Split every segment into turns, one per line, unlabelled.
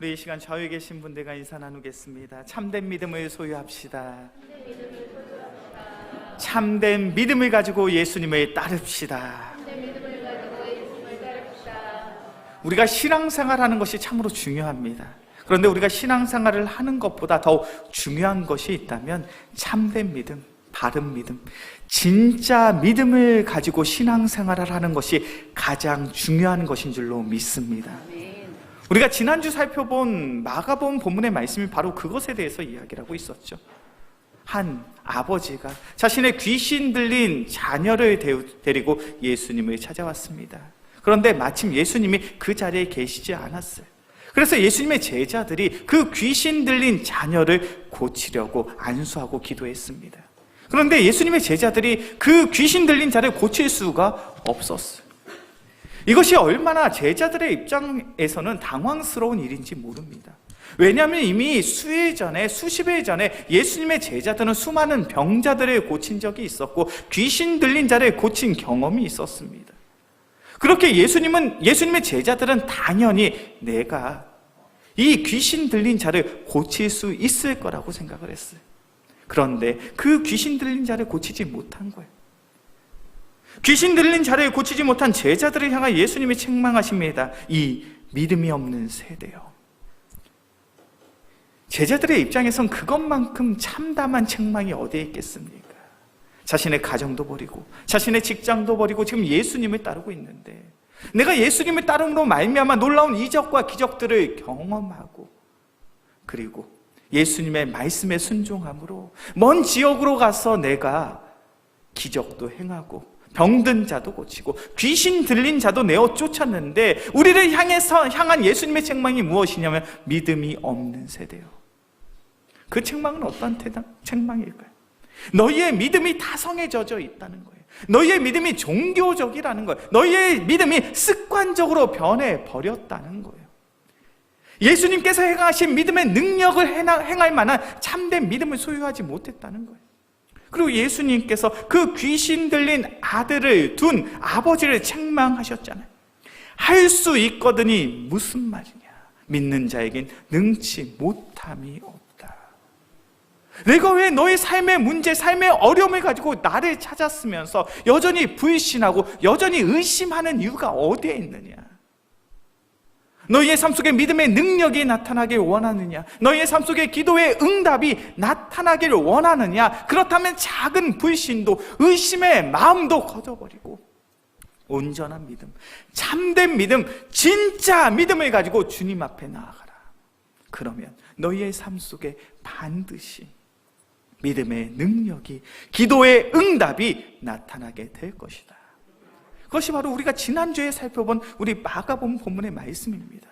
우리 이 시간 좌우에 계신 분들과 인사 나누겠습니다. 참된 믿음을 소유합시다. 참된 믿음을 가지고 예수님을 따릅시다. 우리가 신앙생활하는 것이 참으로 중요합니다. 그런데 우리가 신앙생활을 하는 것보다 더 중요한 것이 있다면 참된 믿음, 바른 믿음, 진짜 믿음을 가지고 신앙생활을 하는 것이 가장 중요한 것인 줄로 믿습니다. 우리가 지난주 살펴본 마가복음 본문의 말씀이 바로 그것에 대해서 이야기를 하고 있었죠. 한 아버지가 자신의 귀신 들린 자녀를 데리고 예수님을 찾아왔습니다. 그런데 마침 예수님이 그 자리에 계시지 않았어요. 그래서 예수님의 제자들이 그 귀신 들린 자녀를 고치려고 안수하고 기도했습니다. 그런데 예수님의 제자들이 그 귀신 들린 자를 고칠 수가 없었어요. 이것이 얼마나 제자들의 입장에서는 당황스러운 일인지 모릅니다. 왜냐하면 이미 수십 일 전에 예수님의 제자들은 수많은 병자들을 고친 적이 있었고 귀신 들린 자를 고친 경험이 있었습니다. 그렇게 예수님의 제자들은 당연히 내가 이 귀신 들린 자를 고칠 수 있을 거라고 생각을 했어요. 그런데 그 귀신 들린 자를 고치지 못한 거예요. 귀신 들린 자를 고치지 못한 제자들을 향해 예수님이 책망하십니다. 이 믿음이 없는 세대요. 제자들의 입장에선 그것만큼 참담한 책망이 어디에 있겠습니까? 자신의 가정도 버리고 자신의 직장도 버리고 지금 예수님을 따르고 있는데 내가 예수님을 따름으로 말미암아 놀라운 이적과 기적들을 경험하고 그리고 예수님의 말씀에 순종함으로 먼 지역으로 가서 내가 기적도 행하고 병든 자도 고치고 귀신 들린 자도 내어 쫓았는데 우리를 향한 예수님의 책망이 무엇이냐면 믿음이 없는 세대요. 그 책망은 어떤 책망일까요? 너희의 믿음이 타성에 젖어 있다는 거예요. 너희의 믿음이 종교적이라는 거예요. 너희의 믿음이 습관적으로 변해버렸다는 거예요. 예수님께서 행하신 믿음의 능력을 행할 만한 참된 믿음을 소유하지 못했다는 거예요. 그리고 예수님께서 그 귀신 들린 아들을 둔 아버지를 책망하셨잖아요. 할 수 있거든이 무슨 말이냐? 믿는 자에겐 능치 못함이 없다. 내가 왜 너의 삶의 문제, 삶의 어려움을 가지고 나를 찾았으면서 여전히 불신하고 여전히 의심하는 이유가 어디에 있느냐? 너희의 삶 속에 믿음의 능력이 나타나길 원하느냐? 너희의 삶 속에 기도의 응답이 나타나길 원하느냐? 그렇다면 작은 불신도 의심의 마음도 거둬버리고 온전한 믿음, 참된 믿음, 진짜 믿음을 가지고 주님 앞에 나아가라. 그러면 너희의 삶 속에 반드시 믿음의 능력이, 기도의 응답이 나타나게 될 것이다. 그것이 바로 우리가 지난주에 살펴본 우리 마가복음 본문의 말씀입니다.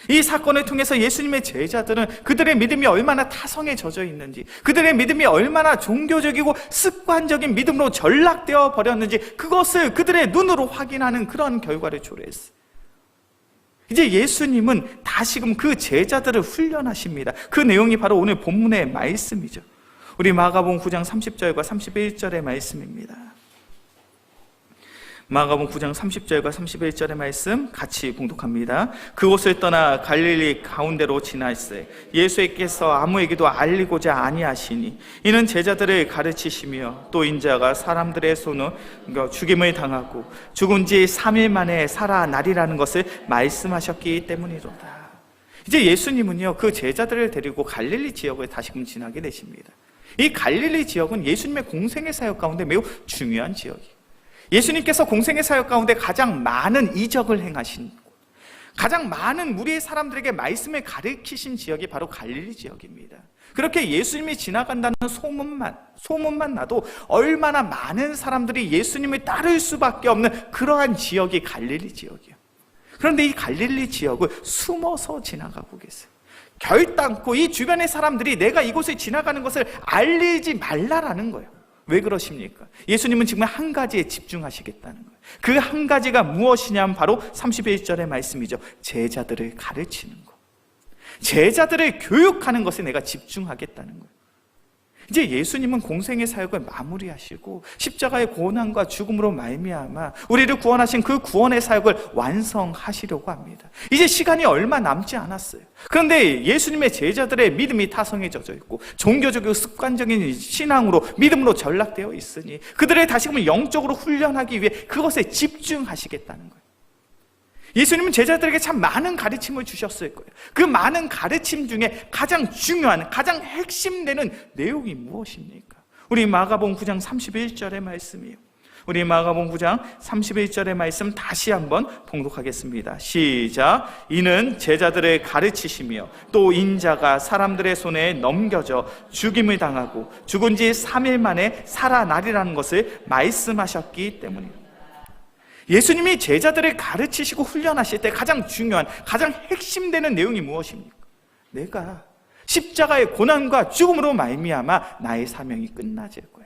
이 사건을 통해서 예수님의 제자들은 그들의 믿음이 얼마나 타성에 젖어 있는지, 그들의 믿음이 얼마나 종교적이고 습관적인 믿음으로 전락되어 버렸는지 그것을 그들의 눈으로 확인하는 그런 결과를 초래했어요. 이제 예수님은 다시금 그 제자들을 훈련하십니다. 그 내용이 바로 오늘 본문의 말씀이죠. 우리 마가복음 9장 30절과 31절의 말씀입니다. 마가복음 9장 30절과 31절의 말씀 같이 봉독합니다. 그곳을 떠나 갈릴리 가운데로 지나세 예수께서 아무에게도 알리고자 아니하시니 이는 제자들을 가르치시며 또 인자가 사람들의 손으로 죽임을 당하고 죽은 지 3일 만에 살아나리라는 것을 말씀하셨기 때문이로다. 이제 예수님은요 그 제자들을 데리고 갈릴리 지역을 다시금 지나게 되십니다. 이 갈릴리 지역은 예수님의 공생의 사역 가운데 매우 중요한 지역이에요. 예수님께서 공생의 사역 가운데 가장 많은 이적을 행하신 곳, 가장 많은 무리의 사람들에게 말씀을 가르치신 지역이 바로 갈릴리 지역입니다. 그렇게 예수님이 지나간다는 소문만 나도 얼마나 많은 사람들이 예수님을 따를 수밖에 없는 그러한 지역이 갈릴리 지역이에요. 그런데 이 갈릴리 지역을 숨어서 지나가고 계세요. 결단코 이 주변의 사람들이 내가 이곳을 지나가는 것을 알리지 말라라는 거예요. 왜 그러십니까? 예수님은 지금 한 가지에 집중하시겠다는 거예요. 그 한 가지가 무엇이냐면 바로 31절의 말씀이죠. 제자들을 가르치는 것, 제자들을 교육하는 것에 내가 집중하겠다는 거예요. 이제 예수님은 공생의 사역을 마무리하시고 십자가의 고난과 죽음으로 말미암아 우리를 구원하신 그 구원의 사역을 완성하시려고 합니다. 이제 시간이 얼마 남지 않았어요. 그런데 예수님의 제자들의 믿음이 타성해져 있고 종교적이고 습관적인 신앙으로 믿음으로 전락되어 있으니 그들을 다시금 영적으로 훈련하기 위해 그것에 집중하시겠다는 거예요. 예수님은 제자들에게 참 많은 가르침을 주셨을 거예요. 그 많은 가르침 중에 가장 중요한, 가장 핵심되는 내용이 무엇입니까? 우리 마가복음 9장 31절의 말씀이에요. 우리 마가복음 9장 31절의 말씀 다시 한번 봉독하겠습니다. 시작. 이는 제자들을 가르치시며 또 인자가 사람들의 손에 넘겨져 죽임을 당하고 죽은 지 3일 만에 살아나리라는 것을 말씀하셨기 때문이에요. 예수님이 제자들을 가르치시고 훈련하실 때 가장 중요한, 가장 핵심되는 내용이 무엇입니까? 내가 십자가의 고난과 죽음으로 말미암아 나의 사명이 끝나질 거야.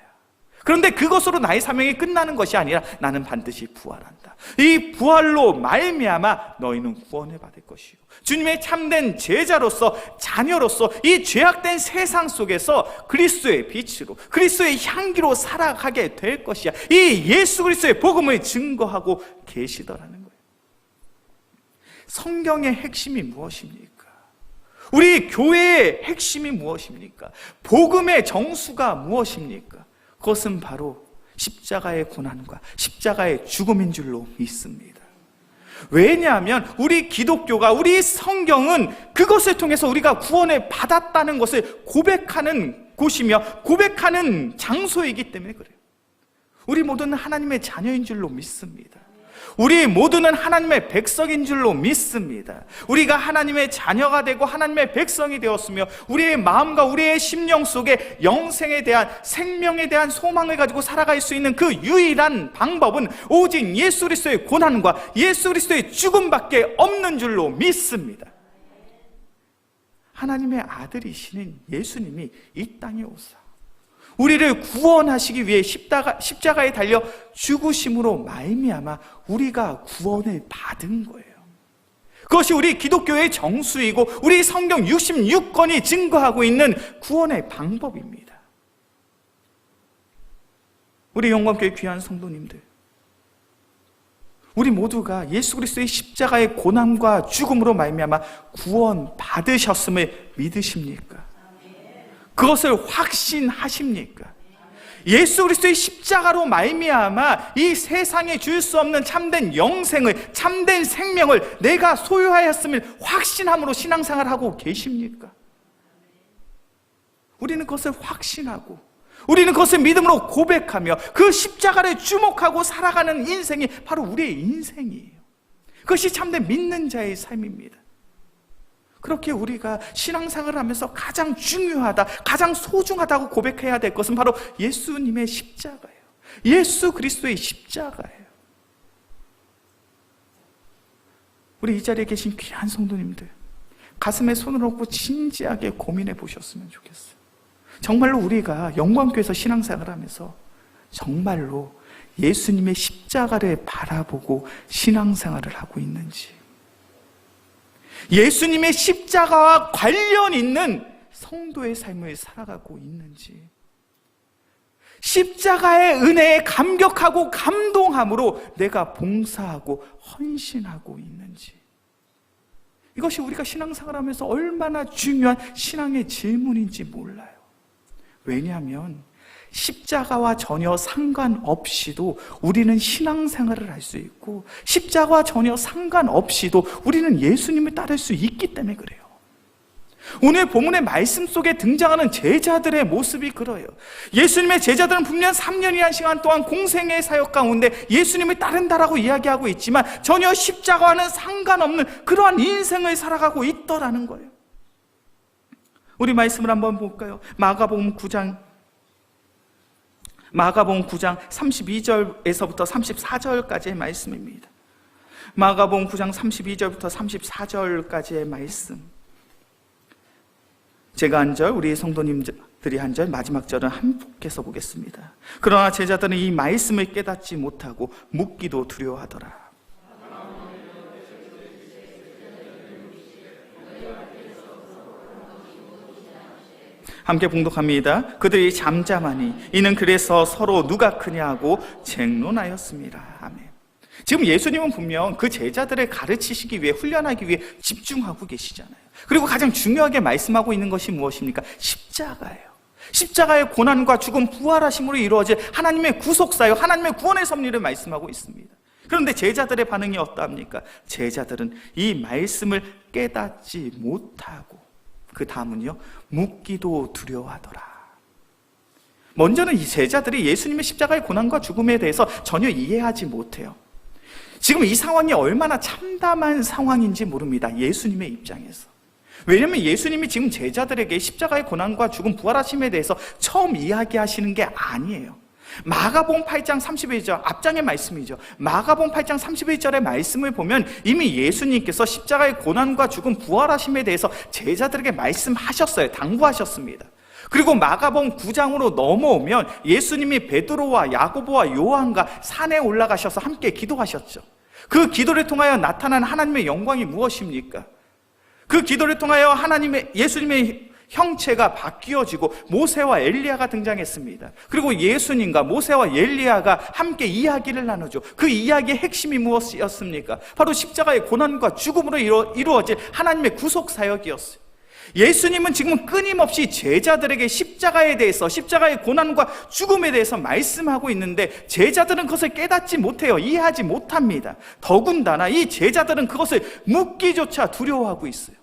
그런데 그것으로 나의 사명이 끝나는 것이 아니라 나는 반드시 부활한다. 이 부활로 말미암아 너희는 구원을 받을 것이고 주님의 참된 제자로서, 자녀로서 이 죄악된 세상 속에서 그리스도의 빛으로, 그리스도의 향기로 살아가게 될 것이야. 이 예수 그리스도의 복음을 증거하고 계시더라는 거예요. 성경의 핵심이 무엇입니까? 우리 교회의 핵심이 무엇입니까? 복음의 정수가 무엇입니까? 그것은 바로 십자가의 고난과 십자가의 죽음인 줄로 믿습니다. 왜냐하면 우리 기독교가, 우리 성경은 그것을 통해서 우리가 구원을 받았다는 것을 고백하는 곳이며 고백하는 장소이기 때문에 그래요. 우리 모두는 하나님의 자녀인 줄로 믿습니다. 우리 모두는 하나님의 백성인 줄로 믿습니다. 우리가 하나님의 자녀가 되고 하나님의 백성이 되었으며 우리의 마음과 우리의 심령 속에 영생에 대한, 생명에 대한 소망을 가지고 살아갈 수 있는 그 유일한 방법은 오직 예수 그리스도의 고난과 예수 그리스도의 죽음밖에 없는 줄로 믿습니다. 하나님의 아들이시는 예수님이 이 땅에 오사 우리를 구원하시기 위해 십자가에 달려 죽으심으로 말미암아 우리가 구원을 받은 거예요. 그것이 우리 기독교의 정수이고 우리 성경 66권이 증거하고 있는 구원의 방법입니다. 우리 영광교회 귀한 성도님들, 우리 모두가 예수 그리스도의 십자가의 고난과 죽음으로 말미암아 구원 받으셨음을 믿으십니까? 그것을 확신하십니까? 예수 그리스도의 십자가로 말미암아 이 세상에 줄 수 없는 참된 영생을, 참된 생명을 내가 소유하였음을 확신함으로 신앙생활을 하고 계십니까? 우리는 그것을 확신하고 우리는 그것을 믿음으로 고백하며 그 십자가를 주목하고 살아가는 인생이 바로 우리의 인생이에요. 그것이 참된 믿는 자의 삶입니다. 그렇게 우리가 신앙생활을 하면서 가장 중요하다, 가장 소중하다고 고백해야 될 것은 바로 예수님의 십자가예요. 예수 그리스도의 십자가예요. 우리 이 자리에 계신 귀한 성도님들, 가슴에 손을 얹고 진지하게 고민해 보셨으면 좋겠어요. 정말로 우리가 영광교회에서 신앙생활을 하면서 정말로 예수님의 십자가를 바라보고 신앙생활을 하고 있는지, 예수님의 십자가와 관련 있는 성도의 삶을 살아가고 있는지, 십자가의 은혜에 감격하고 감동함으로 내가 봉사하고 헌신하고 있는지, 이것이 우리가 신앙생활하면서 얼마나 중요한 신앙의 질문인지 몰라요. 왜냐하면 십자가와 전혀 상관없이도 우리는 신앙생활을 할 수 있고 십자가와 전혀 상관없이도 우리는 예수님을 따를 수 있기 때문에 그래요. 오늘 본문의 말씀 속에 등장하는 제자들의 모습이 그래요. 예수님의 제자들은 분명 3년이라는 시간 동안 공생의 사역 가운데 예수님을 따른다라고 이야기하고 있지만 전혀 십자가와는 상관없는 그러한 인생을 살아가고 있더라는 거예요. 우리 말씀을 한번 볼까요? 마가복음 9장 32절에서부터 34절까지의 말씀입니다. 마가복음 9장 32절부터 34절까지의 말씀. 제가 한 절, 우리 성도님들이 한 절, 마지막 절은 함께서 보겠습니다. 그러나 제자들은 이 말씀을 깨닫지 못하고 묻기도 두려워하더라. 함께 봉독합니다. 그들이 잠잠하니 이는 그래서 서로 누가 크냐 하고 쟁론하였습니다. 아멘. 지금 예수님은 분명 그 제자들을 가르치시기 위해, 훈련하기 위해 집중하고 계시잖아요. 그리고 가장 중요하게 말씀하고 있는 것이 무엇입니까? 십자가예요. 십자가의 고난과 죽음, 부활하심으로 이루어질 하나님의 구속사역, 하나님의 구원의 섭리를 말씀하고 있습니다. 그런데 제자들의 반응이 어떠합니까? 제자들은 이 말씀을 깨닫지 못하고, 그 다음은요, 묻기도 두려워하더라. 먼저는 이 제자들이 예수님의 십자가의 고난과 죽음에 대해서 전혀 이해하지 못해요. 지금 이 상황이 얼마나 참담한 상황인지 모릅니다. 예수님의 입장에서. 왜냐하면 예수님이 지금 제자들에게 십자가의 고난과 죽음, 부활하심에 대해서 처음 이야기하시는 게 아니에요. 마가복음 8장 31절, 앞장의 말씀이죠. 마가복음 8장 31절의 말씀을 보면 이미 예수님께서 십자가의 고난과 죽음, 부활하심에 대해서 제자들에게 말씀하셨어요. 당부하셨습니다. 그리고 마가복음 9장으로 넘어오면 예수님이 베드로와 야고보와 요한과 산에 올라가셔서 함께 기도하셨죠. 그 기도를 통하여 나타난 하나님의 영광이 무엇입니까? 그 기도를 통하여 예수님의 형체가 바뀌어지고 모세와 엘리야가 등장했습니다. 그리고 예수님과 모세와 엘리야가 함께 이야기를 나누죠. 그 이야기의 핵심이 무엇이었습니까? 바로 십자가의 고난과 죽음으로 이루어질 하나님의 구속 사역이었어요. 예수님은 지금 끊임없이 제자들에게 십자가에 대해서, 십자가의 고난과 죽음에 대해서 말씀하고 있는데 제자들은 그것을 깨닫지 못해요. 이해하지 못합니다. 더군다나 이 제자들은 그것을 묻기조차 두려워하고 있어요.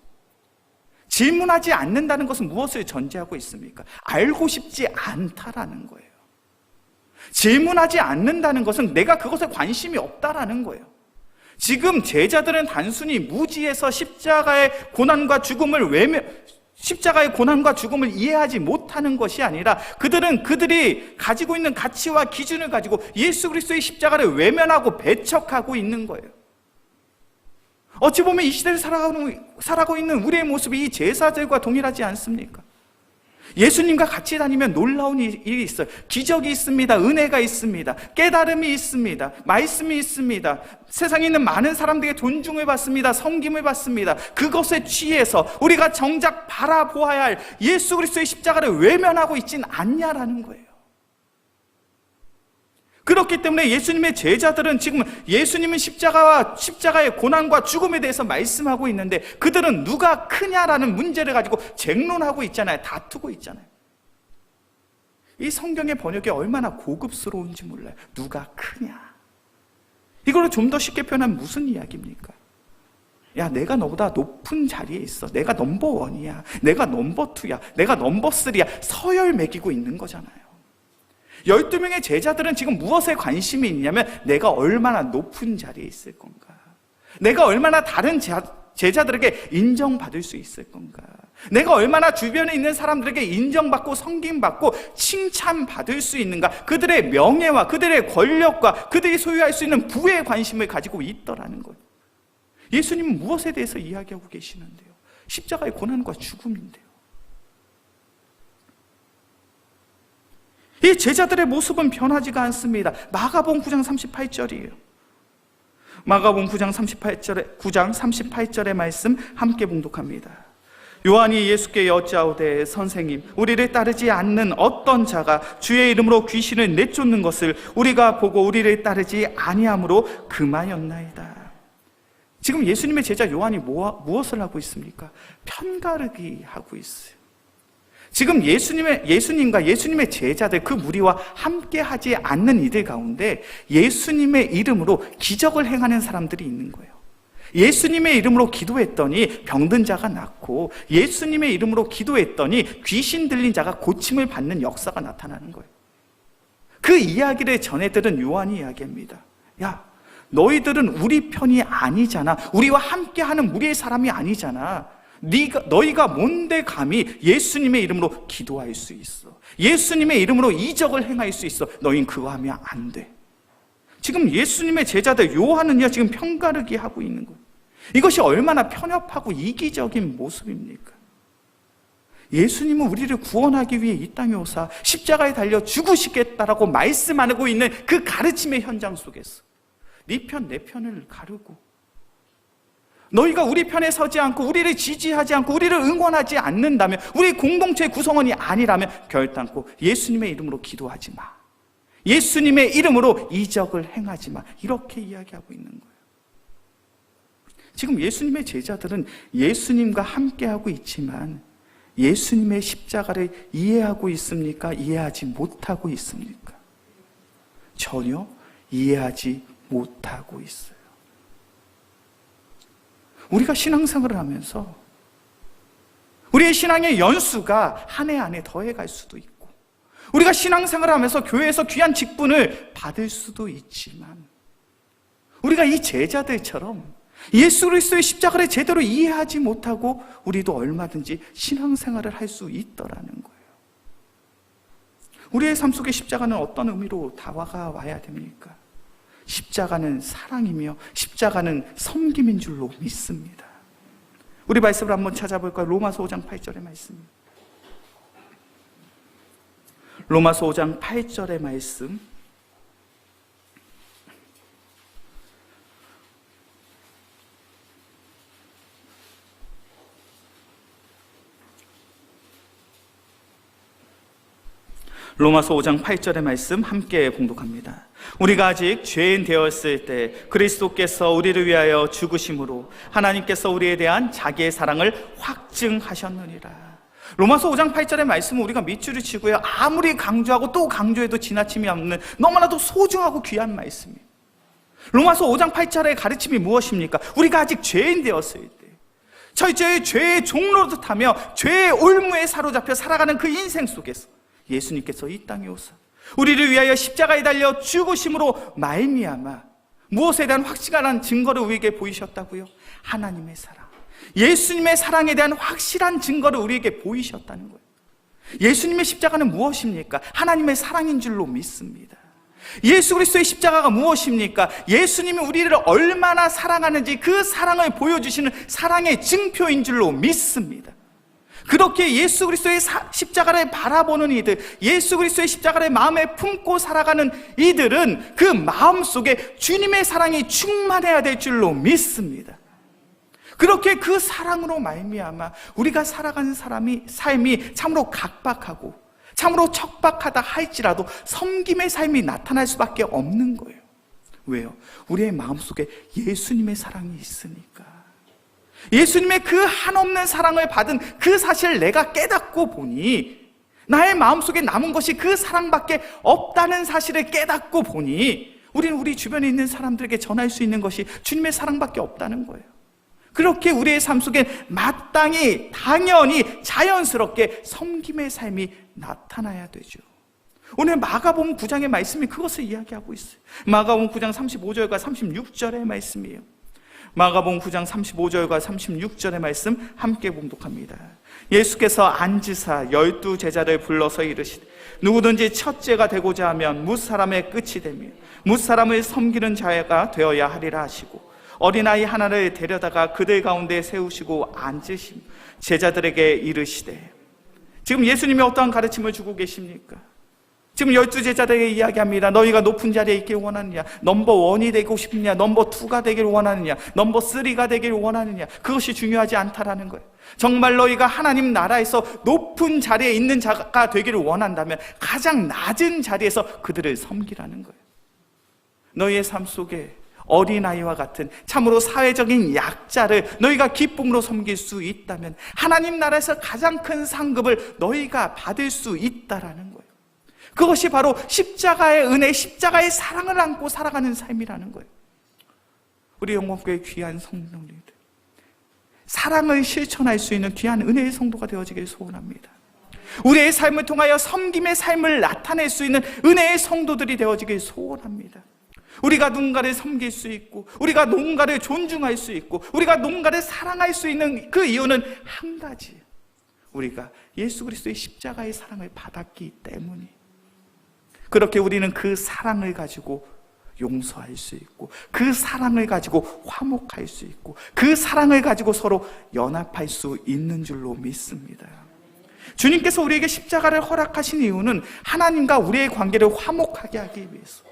질문하지 않는다는 것은 무엇을 전제하고 있습니까? 알고 싶지 않다라는 거예요. 질문하지 않는다는 것은 내가 그것에 관심이 없다라는 거예요. 지금 제자들은 단순히 무지해서 십자가의 고난과 죽음을 이해하지 못하는 것이 아니라 그들이 가지고 있는 가치와 기준을 가지고 예수 그리스도의 십자가를 외면하고 배척하고 있는 거예요. 어찌 보면 이 시대를 살아가고 있는 우리의 모습이 이 제사들과 동일하지 않습니까? 예수님과 같이 다니면 놀라운 일이 있어요. 기적이 있습니다. 은혜가 있습니다. 깨달음이 있습니다. 말씀이 있습니다. 세상에 있는 많은 사람들에게 존중을 받습니다. 섬김을 받습니다. 그것에 취해서 우리가 정작 바라보아야 할 예수 그리스도의 십자가를 외면하고 있진 않냐라는 거예요. 그렇기 때문에 예수님의 제자들은 지금 예수님은 십자가의 고난과 죽음에 대해서 말씀하고 있는데 그들은 누가 크냐라는 문제를 가지고 쟁론하고 있잖아요. 다투고 있잖아요. 이 성경의 번역이 얼마나 고급스러운지 몰라요. 누가 크냐. 이걸 좀 더 쉽게 표현하면 무슨 이야기입니까? 야, 내가 너보다 높은 자리에 있어. 내가 넘버1이야. 내가 넘버2야. 내가 넘버3야. 서열 매기고 있는 거잖아요. 12명의 제자들은 지금 무엇에 관심이 있냐면 내가 얼마나 높은 자리에 있을 건가, 내가 얼마나 다른 제자들에게 인정받을 수 있을 건가, 내가 얼마나 주변에 있는 사람들에게 인정받고 섬김받고 칭찬받을 수 있는가, 그들의 명예와 그들의 권력과 그들이 소유할 수 있는 부에 관심을 가지고 있더라는 거예요. 예수님은 무엇에 대해서 이야기하고 계시는데요? 십자가의 고난과 죽음인데요. 이 제자들의 모습은 변하지가 않습니다. 마가복음 9장 38절이에요. 마가복음 9장 38절의 말씀 함께 봉독합니다. 요한이 예수께 여짜오되 선생님, 우리를 따르지 않는 어떤 자가 주의 이름으로 귀신을 내쫓는 것을 우리가 보고 우리를 따르지 아니함으로 금하였나이다. 지금 예수님의 제자 요한이 무엇을 하고 있습니까? 편가르기 하고 있어요. 지금 예수님과 예수님의 제자들, 그 무리와 함께 하지 않는 이들 가운데 예수님의 이름으로 기적을 행하는 사람들이 있는 거예요. 예수님의 이름으로 기도했더니 병든 자가 낫고, 예수님의 이름으로 기도했더니 귀신 들린 자가 고침을 받는 역사가 나타나는 거예요. 그 이야기를 전해들은 요한이 이야기합니다. 야, 너희들은 우리 편이 아니잖아. 우리와 함께하는 무리의 사람이 아니잖아. 너희가 뭔데 감히 예수님의 이름으로 기도할 수 있어? 예수님의 이름으로 이적을 행할 수 있어? 너희는 그거 하면 안 돼. 지금 예수님의 제자들 요한은요, 지금 편가르기 하고 있는 거예요. 이것이 얼마나 편협하고 이기적인 모습입니까? 예수님은 우리를 구원하기 위해 이 땅에 오사 십자가에 달려 죽으시겠다라고 말씀하고 있는 그 가르침의 현장 속에서 네 편, 내 편을 가르고, 너희가 우리 편에 서지 않고 우리를 지지하지 않고 우리를 응원하지 않는다면, 우리 공동체의 구성원이 아니라면 결단코 예수님의 이름으로 기도하지 마, 예수님의 이름으로 이적을 행하지 마, 이렇게 이야기하고 있는 거예요. 지금 예수님의 제자들은 예수님과 함께하고 있지만 예수님의 십자가를 이해하고 있습니까? 이해하지 못하고 있습니까? 전혀 이해하지 못하고 있어요. 우리가 신앙생활을 하면서 우리의 신앙의 연수가 한 해 안에 더해갈 수도 있고, 우리가 신앙생활을 하면서 교회에서 귀한 직분을 받을 수도 있지만, 우리가 이 제자들처럼 예수 그리스도의 십자가를 제대로 이해하지 못하고 우리도 얼마든지 신앙생활을 할 수 있더라는 거예요. 우리의 삶 속에 십자가는 어떤 의미로 다가와야 됩니까? 십자가는 사랑이며 십자가는 섬김인 줄로 믿습니다. 우리 말씀을 한번 찾아볼까요? 로마서 5장 8절의 말씀. 로마서 5장 8절의 말씀. 로마서 5장 8절의 말씀 함께 봉독합니다. 우리가 아직 죄인 되었을 때 그리스도께서 우리를 위하여 죽으심으로 하나님께서 우리에 대한 자기의 사랑을 확증하셨느니라. 로마서 5장 8절의 말씀은 우리가 밑줄을 치고요, 아무리 강조하고 또 강조해도 지나침이 없는 너무나도 소중하고 귀한 말씀이에요. 로마서 5장 8절의 가르침이 무엇입니까? 우리가 아직 죄인 되었을 때, 철저히 죄의 종로를 타며 죄의 올무에 사로잡혀 살아가는 그 인생 속에서 예수님께서 이 땅에 오사 우리를 위하여 십자가에 달려 죽으심으로 말미암아 무엇에 대한 확실한 증거를 우리에게 보이셨다고요? 하나님의 사랑, 예수님의 사랑에 대한 확실한 증거를 우리에게 보이셨다는 거예요. 예수님의 십자가는 무엇입니까? 하나님의 사랑인 줄로 믿습니다. 예수 그리스도의 십자가가 무엇입니까? 예수님이 우리를 얼마나 사랑하는지 그 사랑을 보여주시는 사랑의 증표인 줄로 믿습니다. 그렇게 예수 그리스도의 십자가를 바라보는 이들, 예수 그리스도의 십자가를 마음에 품고 살아가는 이들은 그 마음속에 주님의 사랑이 충만해야 될 줄로 믿습니다. 그렇게 그 사랑으로 말미암아 우리가 살아가는 삶이 참으로 각박하고 참으로 척박하다 할지라도 섬김의 삶이 나타날 수밖에 없는 거예요. 왜요? 우리의 마음속에 예수님의 사랑이 있으니까. 예수님의 그 한없는 사랑을 받은 그 사실을 내가 깨닫고 보니, 나의 마음속에 남은 것이 그 사랑밖에 없다는 사실을 깨닫고 보니, 우리는 우리 주변에 있는 사람들에게 전할 수 있는 것이 주님의 사랑밖에 없다는 거예요. 그렇게 우리의 삶 속에 마땅히, 당연히, 자연스럽게 섬김의 삶이 나타나야 되죠. 오늘 마가복음 9장의 말씀이 그것을 이야기하고 있어요. 마가복음 9장 35절과 36절의 말씀이에요. 마가복음 9장 35절과 36절의 말씀 함께 봉독합니다. 예수께서 앉으사 12 제자를 불러서 이르시되 누구든지 첫째가 되고자 하면 뭇사람의 끝이 되며 뭇사람을 섬기는 자가 되어야 하리라 하시고, 어린아이 하나를 데려다가 그들 가운데 세우시고 앉으시며 제자들에게 이르시되. 지금 예수님이 어떠한 가르침을 주고 계십니까? 지금 12 제자들에게 이야기합니다. 너희가 높은 자리에 있길 원하느냐? 넘버 1이 되고 싶느냐? 넘버 2가 되길 원하느냐? 넘버 3가 되길 원하느냐? 그것이 중요하지 않다라는 거예요. 정말 너희가 하나님 나라에서 높은 자리에 있는 자가 되기를 원한다면 가장 낮은 자리에서 그들을 섬기라는 거예요. 너희의 삶 속에 어린아이와 같은 참으로 사회적인 약자를 너희가 기쁨으로 섬길 수 있다면 하나님 나라에서 가장 큰 상급을 너희가 받을 수 있다라는 거예요. 그것이 바로 십자가의 은혜, 십자가의 사랑을 안고 살아가는 삶이라는 거예요. 우리 영광교회 귀한 성도님들, 사랑을 실천할 수 있는 귀한 은혜의 성도가 되어지길 소원합니다. 우리의 삶을 통하여 섬김의 삶을 나타낼 수 있는 은혜의 성도들이 되어지길 소원합니다. 우리가 누군가를 섬길 수 있고, 우리가 누군가를 존중할 수 있고, 우리가 누군가를 사랑할 수 있는 그 이유는 한 가지, 우리가 예수 그리스도의 십자가의 사랑을 받았기 때문이. 그렇게 우리는 그 사랑을 가지고 용서할 수 있고, 그 사랑을 가지고 화목할 수 있고, 그 사랑을 가지고 서로 연합할 수 있는 줄로 믿습니다. 주님께서 우리에게 십자가를 허락하신 이유는 하나님과 우리의 관계를 화목하게 하기 위해서,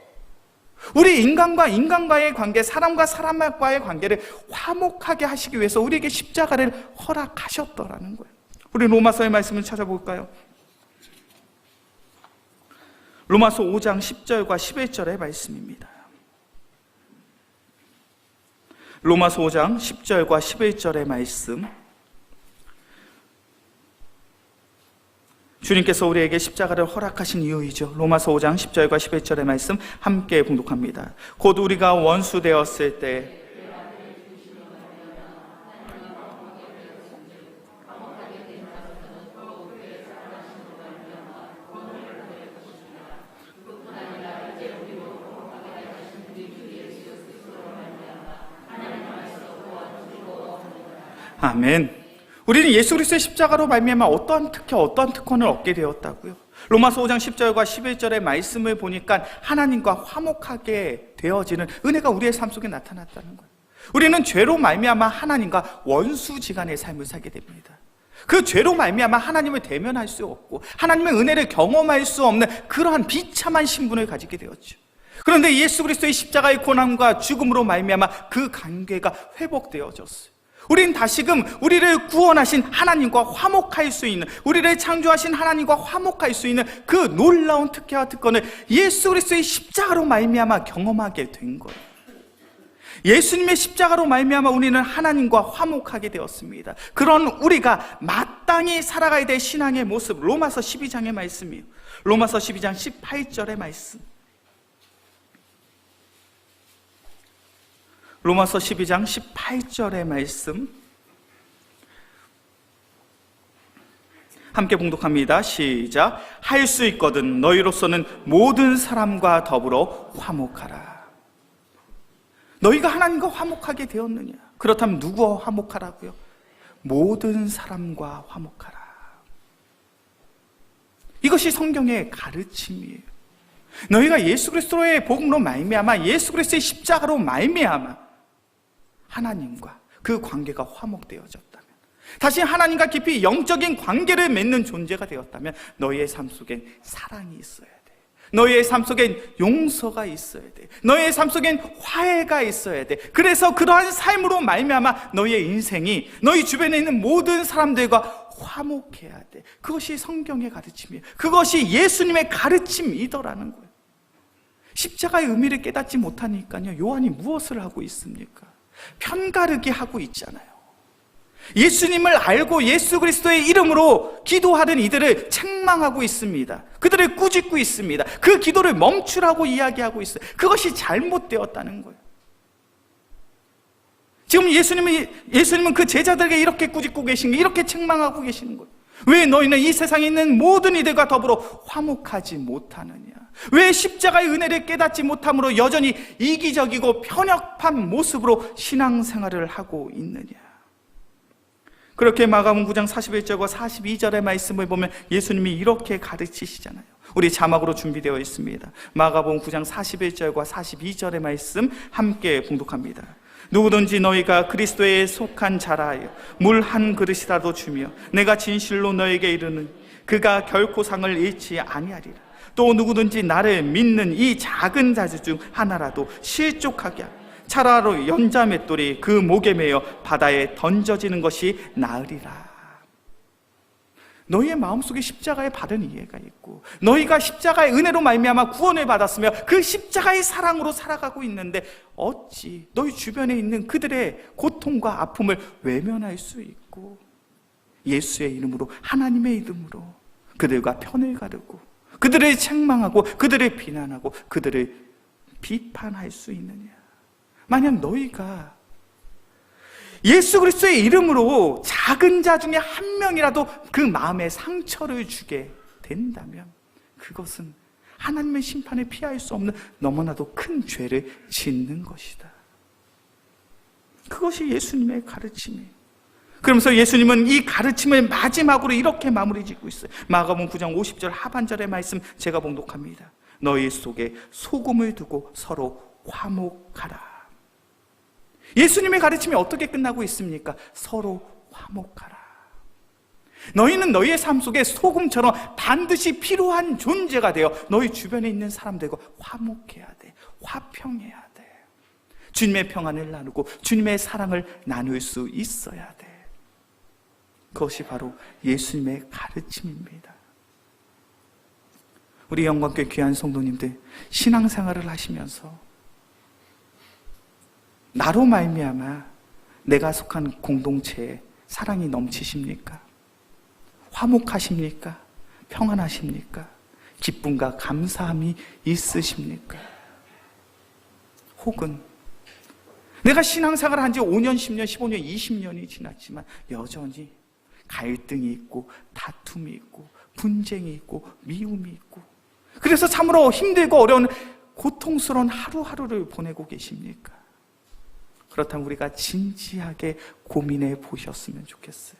우리 인간과 인간과의 관계, 사람과 사람과의 관계를 화목하게 하시기 위해서 우리에게 십자가를 허락하셨더라는 거예요. 우리 로마서의 말씀을 찾아볼까요? 로마서 5장 10절과 11절의 말씀입니다. 로마서 5장 10절과 11절의 말씀, 주님께서 우리에게 십자가를 허락하신 이유이죠. 로마서 5장 10절과 11절의 말씀 함께 봉독합니다. 곧 우리가 원수 되었을 때 아멘. 우리는 예수 그리스도의 십자가로 말미암아 어떠한 특혜, 어떠한 특권을 얻게 되었다고요? 로마서 5장 10절과 11절의 말씀을 보니까 하나님과 화목하게 되어지는 은혜가 우리의 삶 속에 나타났다는 거예요. 우리는 죄로 말미암아 하나님과 원수지간의 삶을 살게 됩니다. 그 죄로 말미암아 하나님을 대면할 수 없고 하나님의 은혜를 경험할 수 없는 그러한 비참한 신분을 가지게 되었죠. 그런데 예수 그리스도의 십자가의 고난과 죽음으로 말미암아 그 관계가 회복되어졌어요. 우리는 다시금 우리를 구원하신 하나님과 화목할 수 있는, 우리를 창조하신 하나님과 화목할 수 있는 그 놀라운 특혜와 특권을 예수 그리스도의 십자가로 말미암아 경험하게 된 거예요. 예수님의 십자가로 말미암아 우리는 하나님과 화목하게 되었습니다. 그런 우리가 마땅히 살아가야 될 신앙의 모습, 로마서 12장의 말씀이에요. 로마서 12장 18절의 말씀. 로마서 12장 18절의 말씀 함께 봉독합니다. 시작. 할 수 있거든 너희로서는 모든 사람과 더불어 화목하라. 너희가 하나님과 화목하게 되었느냐? 그렇다면 누구와 화목하라고요? 모든 사람과 화목하라. 이것이 성경의 가르침이에요. 너희가 예수 그리스도의 복음으로 말미암아, 예수 그리스도의 십자가로 말미암아 하나님과 그 관계가 화목되어졌다면, 다시 하나님과 깊이 영적인 관계를 맺는 존재가 되었다면 너희의 삶 속엔 사랑이 있어야 돼. 너희의 삶 속엔 용서가 있어야 돼. 너희의 삶 속엔 화해가 있어야 돼. 그래서 그러한 삶으로 말미암아 너희의 인생이 너희 주변에 있는 모든 사람들과 화목해야 돼. 그것이 성경의 가르침이에요. 그것이 예수님의 가르침이더라는 거예요. 십자가의 의미를 깨닫지 못하니까요, 요한이 무엇을 하고 있습니까? 편가르기 하고 있잖아요. 예수님을 알고 예수 그리스도의 이름으로 기도하는 이들을 책망하고 있습니다. 그들을 꾸짖고 있습니다. 그 기도를 멈추라고 이야기하고 있어요. 그것이 잘못되었다는 거예요. 지금 예수님은 그 제자들에게 이렇게 꾸짖고 계신 거예요. 이렇게 책망하고 계시는 거예요. 왜 너희는 이 세상에 있는 모든 이들과 더불어 화목하지 못하느냐? 왜 십자가의 은혜를 깨닫지 못함으로 여전히 이기적이고 편협한 모습으로 신앙생활을 하고 있느냐? 그렇게 마가복음 9장 41절과 42절의 말씀을 보면 예수님이 이렇게 가르치시잖아요. 우리 자막으로 준비되어 있습니다. 마가복음 9장 41절과 42절의 말씀 함께 봉독합니다. 누구든지 너희가 그리스도에 속한 자라 하여 물 한 그릇이라도 주며 내가 진실로 너에게 이르는 그가 결코 상을 잃지 아니하리라. 또 누구든지 나를 믿는 이 작은 자들 중 하나라도 실족하게 하고 차라로 연자 맷돌이 그 목에 매여 바다에 던져지는 것이 나으리라. 너희의 마음속에 십자가에 받은 이해가 있고 너희가 십자가의 은혜로 말미암아 구원을 받았으며 그 십자가의 사랑으로 살아가고 있는데 어찌 너희 주변에 있는 그들의 고통과 아픔을 외면할 수 있고 예수의 이름으로, 하나님의 이름으로 그들과 편을 가르고 그들을 책망하고 그들을 비난하고 그들을 비판할 수 있느냐? 만약 너희가 예수 그리스도의 이름으로 작은 자 중에 한 명이라도 그 마음에 상처를 주게 된다면 그것은 하나님의 심판을 피할 수 없는 너무나도 큰 죄를 짓는 것이다. 그것이 예수님의 가르침이에요. 그러면서 예수님은 이 가르침을 마지막으로 이렇게 마무리 짓고 있어요. 마가복음 9장 50절 하반절의 말씀 제가 봉독합니다. 너희 속에 소금을 두고 서로 화목하라. 예수님의 가르침이 어떻게 끝나고 있습니까? 서로 화목하라. 너희는 너희의 삶 속에 소금처럼 반드시 필요한 존재가 되어 너희 주변에 있는 사람들과 화목해야 돼. 화평해야 돼. 주님의 평안을 나누고 주님의 사랑을 나눌 수 있어야 돼. 그것이 바로 예수님의 가르침입니다. 우리 영광교회 귀한 성도님들, 신앙생활을 하시면서 나로 말미암아 내가 속한 공동체에 사랑이 넘치십니까? 화목하십니까? 평안하십니까? 기쁨과 감사함이 있으십니까? 혹은 내가 신앙생활을 한 지 5년, 10년, 15년, 20년이 지났지만 여전히 갈등이 있고 다툼이 있고 분쟁이 있고 미움이 있고, 그래서 참으로 힘들고 어려운 고통스러운 하루하루를 보내고 계십니까? 그렇다면 우리가 진지하게 고민해 보셨으면 좋겠어요.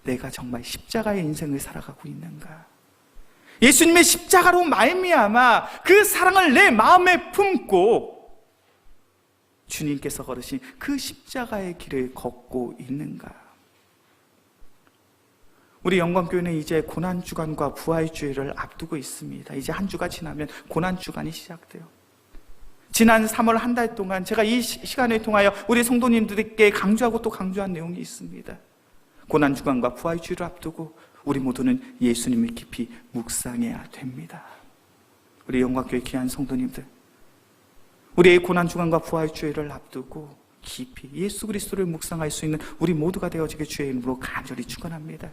내가 정말 십자가의 인생을 살아가고 있는가? 예수님의 십자가로 말미암아 그 사랑을 내 마음에 품고 주님께서 걸으신 그 십자가의 길을 걷고 있는가? 우리 영광교회는 이제 고난주간과 부활주일을 앞두고 있습니다. 이제 한 주가 지나면 고난주간이 시작돼요. 지난 3월 한 달 동안 제가 이 시간을 통하여 우리 성도님들께 강조하고 또 강조한 내용이 있습니다. 고난주간과 부활주일을 앞두고 우리 모두는 예수님을 깊이 묵상해야 됩니다. 우리 영광교회 귀한 성도님들, 우리의 고난주간과 부활주일을 앞두고 깊이 예수 그리스도를 묵상할 수 있는 우리 모두가 되어지길 주의 이름으로 간절히 축원합니다.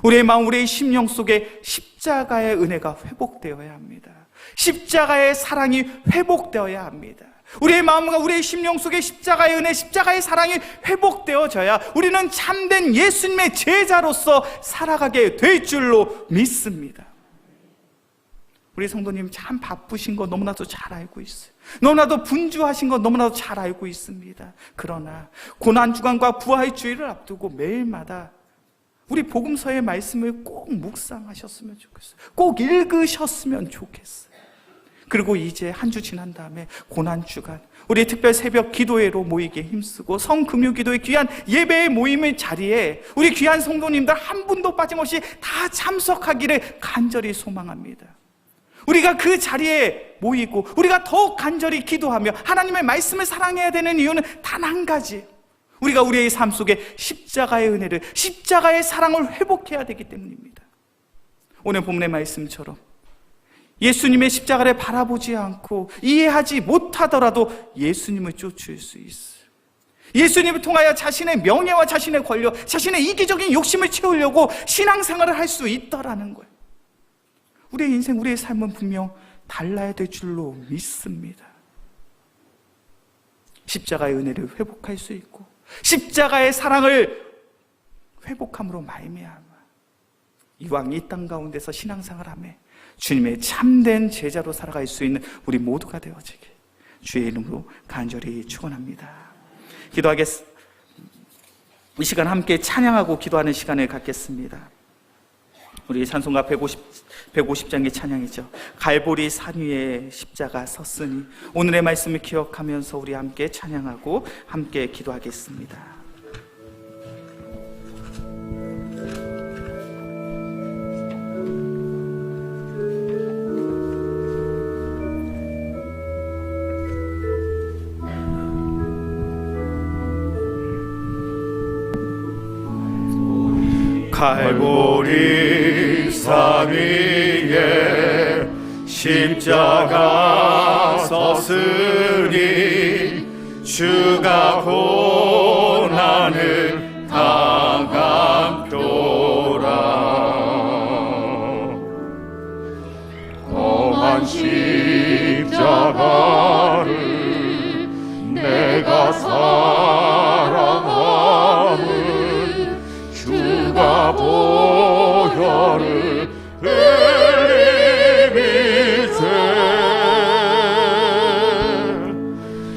우리의 마음, 우리의 심령 속에 십자가의 은혜가 회복되어야 합니다. 십자가의 사랑이 회복되어야 합니다. 우리의 마음과 우리의 심령 속에 십자가의 은혜, 십자가의 사랑이 회복되어져야 우리는 참된 예수님의 제자로서 살아가게 될 줄로 믿습니다. 우리 성도님 참 바쁘신 거 너무나도 잘 알고 있어요. 너무나도 분주하신 거 너무나도 잘 알고 있습니다. 그러나 고난주간과 부활주일을 앞두고 매일마다 우리 복음서의 말씀을 꼭 묵상하셨으면 좋겠어요. 꼭 읽으셨으면 좋겠어요. 그리고 이제 한 주 지난 다음에 고난주간, 우리 특별 새벽 기도회로 모이기에 힘쓰고 성금요기도의 귀한 예배의 모임의 자리에 우리 귀한 성도님들 한 분도 빠짐없이 다 참석하기를 간절히 소망합니다. 우리가 그 자리에 모이고 우리가 더욱 간절히 기도하며 하나님의 말씀을 사랑해야 되는 이유는 단 한 가지, 우리가 우리의 삶 속에 십자가의 은혜를, 십자가의 사랑을 회복해야 되기 때문입니다. 오늘 본문의 말씀처럼 예수님의 십자가를 바라보지 않고 이해하지 못하더라도 예수님을 쫓을 수 있어요. 예수님을 통하여 자신의 명예와 자신의 권력, 자신의 이기적인 욕심을 채우려고 신앙생활을 할 수 있다라는 거예요. 우리의 인생, 우리의 삶은 분명 달라야 될 줄로 믿습니다. 십자가의 은혜를 회복할 수 있고 십자가의 사랑을 회복함으로 말미암아 이왕 이 땅 가운데서 신앙생활하며 주님의 참된 제자로 살아갈 수 있는 우리 모두가 되어지길 주의 이름으로 간절히 축원합니다. 기도하겠습니다. 이 시간 함께 찬양하고 기도하는 시간을 갖겠습니다. 우리 찬송가 150장의 찬양이죠. 갈보리 산 위에 십자가 섰으니, 오늘의 말씀을 기억하면서 우리 함께 찬양하고 함께 기도하겠습니다.
갈보리 산 위에 십자가 섰으니 주가 고난을 당함표라. 험한 십자가를 내가 사랑함을 주가 보혈을 흘리미세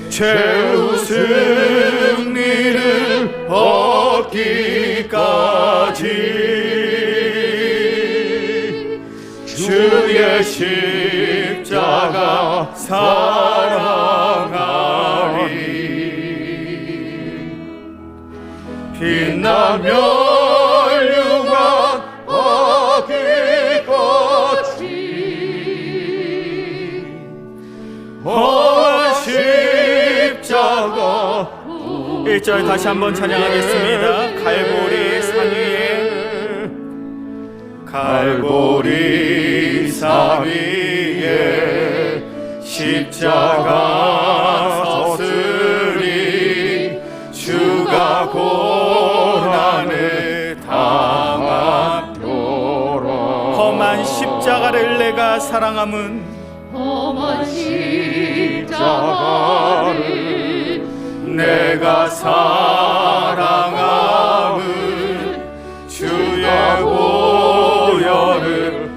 최후 승리를 얻기까지 주의 십자가 사랑하리. 빛나며 율과
1절 다시 한번 찬양하겠습니다. 갈보리 산 위에, 갈보리 산 위에 십자가 섰으니 주가 고난을 당하노라. 험한 십자가를 내가 사랑함은,
험한 십자가를
내가 사랑함은 주의 보혈을.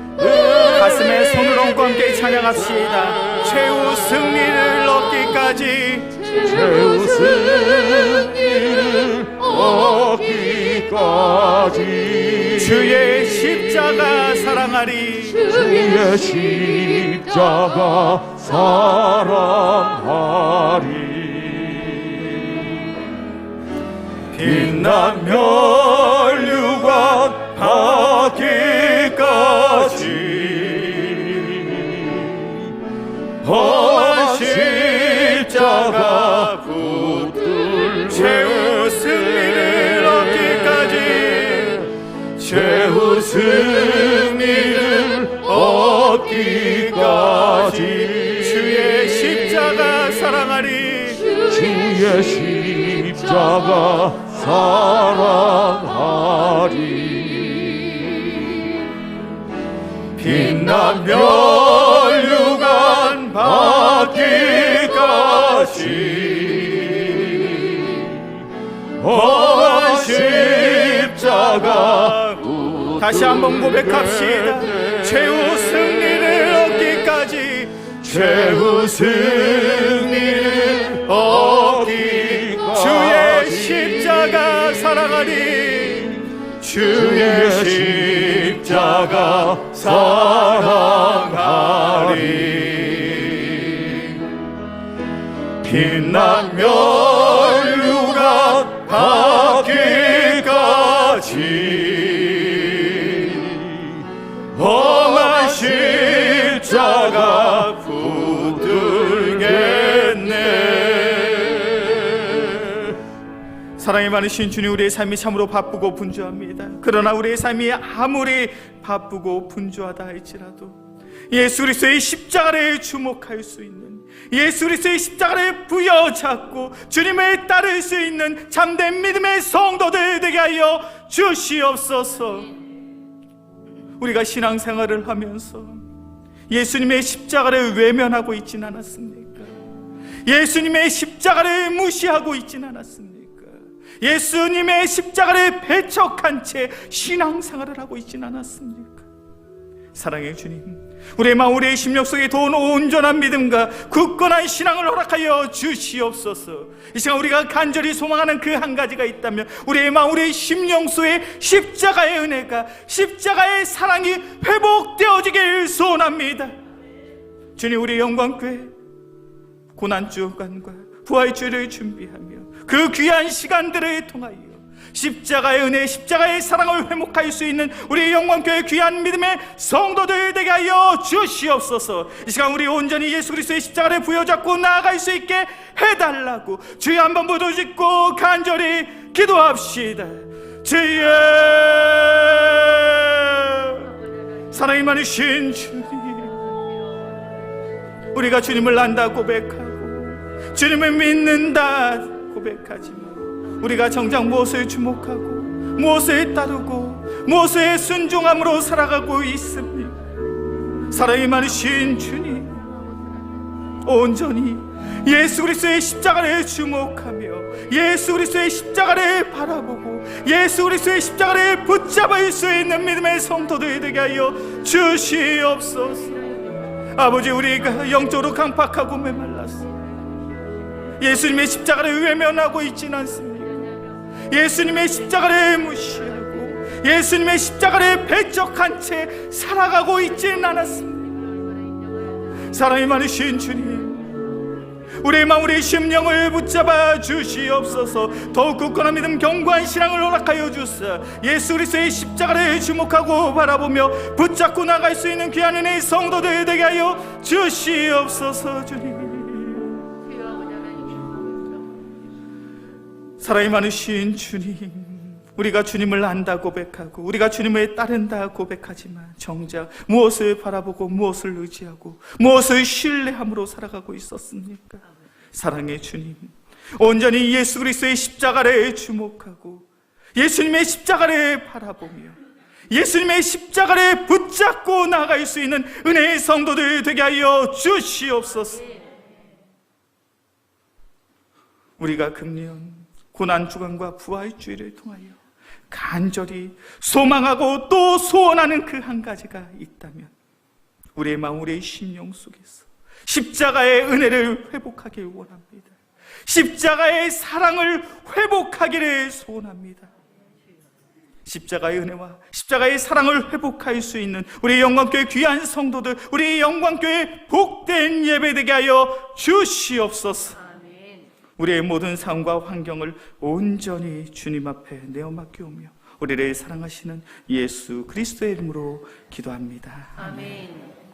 가슴에 손을 얹고 함께 찬양합시다. 최후 승리를 얻기까지,
최후 승리를 얻기까지
주의 십자가 사랑하리.
주의 십자가 사랑하리. 빛난 멸류관 받기까지 험한 십자가 붙들
최후 승리를 얻기까지,
최후 승리를 얻기까지
주의 십자가 사랑하리.
주의 십자가 사랑하리. 빛난 멸류관 받기까지 험한 십자가
다시 한번 고백합시다. 최후 승리를 얻기까지,
최후 승리를 얻기까지
주의 십자가 사랑하리.
주의 십자가 사랑하리. 빛난 멸류관 받기까지 험한 십자가 붙들겠네.
사랑이 많으신 주님, 우리의 삶이 참으로 바쁘고 분주합니다. 그러나 우리의 삶이 아무리 바쁘고 분주하다 할지라도 예수 그리스도의 십자가를 주목할 수 있는, 예수 그리스도의 십자가를 부여잡고 주님을 따를 수 있는 참된 믿음의 성도들 되게 하여 주시옵소서. 우리가 신앙생활을 하면서 예수님의 십자가를 외면하고 있진 않았습니까? 예수님의 십자가를 무시하고 있진 않았습니까? 예수님의 십자가를 배척한 채 신앙생활을 하고 있진 않았습니까? 사랑의 주님, 우리의 마음, 우리의 심령 속에 도운 온전한 믿음과 굳건한 신앙을 허락하여 주시옵소서. 이 시간 우리가 간절히 소망하는 그 한 가지가 있다면, 우리의 마음, 우리의 심령 속에 십자가의 은혜가, 십자가의 사랑이 회복되어지길 소원합니다. 주님, 우리 영광교회 고난주간과 부활주를 준비하며 그 귀한 시간들을 통하여 십자가의 은혜, 십자가의 사랑을 회복할 수 있는 우리 영광교회 귀한 믿음의 성도들 되게 하여 주시옵소서. 이 시간 우리 온전히 예수 그리스도의 십자가를 부여잡고 나아갈 수 있게 해달라고 주여 한번 부르짖고 간절히 기도합시다. 주여, 사랑이 많으신 주님, 우리가 주님을 안다 고백하고 주님을 믿는다 고백하지만 우리가 정작 무엇을 주목하고 무엇을 따르고 무엇을 순종함으로 살아가고 있습니까? 사랑이 많으신 주님, 온전히 예수 그리스도의 십자가를 주목하며 예수 그리스도의 십자가를 바라보고 예수 그리스도의 십자가를 붙잡을 수 있는 믿음의 성도들 되게 하여 주시옵소서. 아버지, 우리가 영적으로 강팍하고 메말랐어. 예수님의 십자가를 외면하고 있진 않습니다. 예수님의 십자가를 무시하고 예수님의 십자가를 배척한 채 살아가고 있지는 않았습니다. 사랑이 많으신 주님, 우리의 마음, 우리의 심령을 붙잡아 주시옵소서. 더욱 굳건한 믿음, 견고한 신앙을 허락하여 주사 예수 그리스도의 십자가를 주목하고 바라보며 붙잡고 나갈 수 있는 귀한 은혜의 성도들 되게 하여 주시옵소서. 주님, 사랑이 많으신 주님, 우리가 주님을 안다 고백하고 우리가 주님을 따른다 고백하지만 정작 무엇을 바라보고 무엇을 의지하고 무엇을 신뢰함으로 살아가고 있었습니까? 사랑의 주님, 온전히 예수 그리스도의 십자가를 주목하고 예수님의 십자가를 바라보며 예수님의 십자가를 붙잡고 나아갈 수 있는 은혜의 성도들 되게 하여 주시옵소서. 우리가 금년 고난주간과 부활주의를 통하여 간절히 소망하고 또 소원하는 그 한 가지가 있다면 우리의 마음, 우리의 심령 속에서 십자가의 은혜를 회복하길 원합니다. 십자가의 사랑을 회복하기를 소원합니다. 십자가의 은혜와 십자가의 사랑을 회복할 수 있는 우리 영광교회 귀한 성도들, 우리 영광교회 복된 예배되게 하여 주시옵소서. 우리의 모든 삶과 환경을 온전히 주님 앞에 내어 맡겨오며 우리를 사랑하시는 예수 그리스도의 이름으로 기도합니다.
아멘.